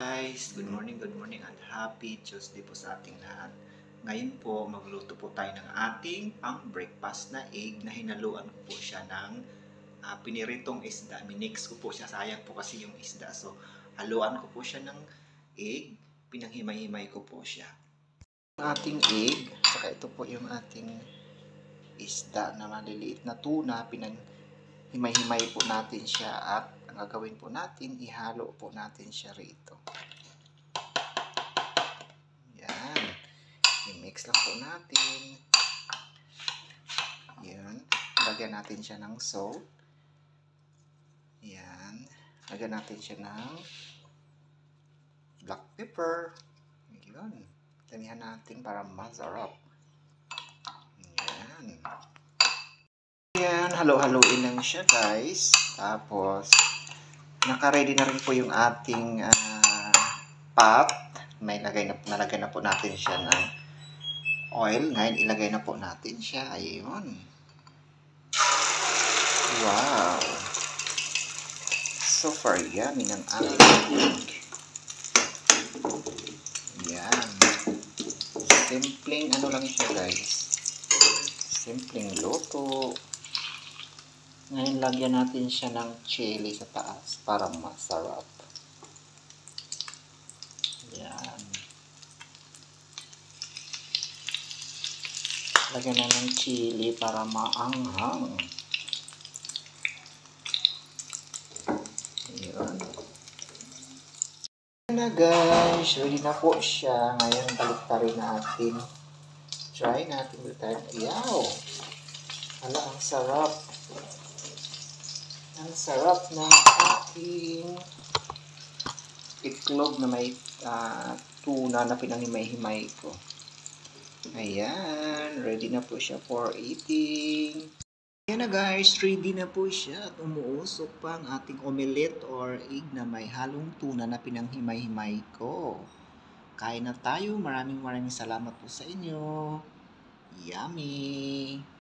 Guys, good morning at happy Tuesday po sa ating lahat. Ngayon po, magluto po tayo ng ating pang-breakfast na egg na hinaluan ko po siya ng piniritong isda. Minix ko po siya, sayang po kasi yung isda. So, haluan ko po siya ng egg, pinanghimay-himay ko po siya. Ang ating egg, saka ito po yung ating isda na maliliit na tuna, pinanghimay-himay po natin siya at ang gagawin po natin, ihalo po natin siya rito. Yan. I-mix lang po natin. Yan. Lagyan natin siya ng salt. Yan. Lagyan natin siya ng black pepper. Yan. Tanihan natin para masarap. Yan. Yan. Halo-haloin lang siya, guys. Tapos, naka-ready na rin po yung ating pot. Nalagay na po natin siya ng oil. Ngayon, ilagay na po natin siya. Ayun. Wow. Super yummy ng ating egg. Yan. Simpleng ano lang siya, guys. Simpleng luto. Ngayon, lagyan natin siya ng chili sa taas para masarap. Yan. Lagyan na ng chili para maanghang. Yan. Yan na, guys. Ready na po siya. Ngayon, balik-tarin natin. Try natin ulit tayo. Yaw! Hala, ang sarap. Ang sarap ng aking itlog na may tuna na pinanghimay-himay ko. Ayan, ready na po siya for eating. Ayan na, guys, ready na po siya at umuusok pa ang ating omelette or egg na may halong tuna na pinanghimay-himay ko. Kain na tayo. Maraming salamat po sa inyo. Yummy!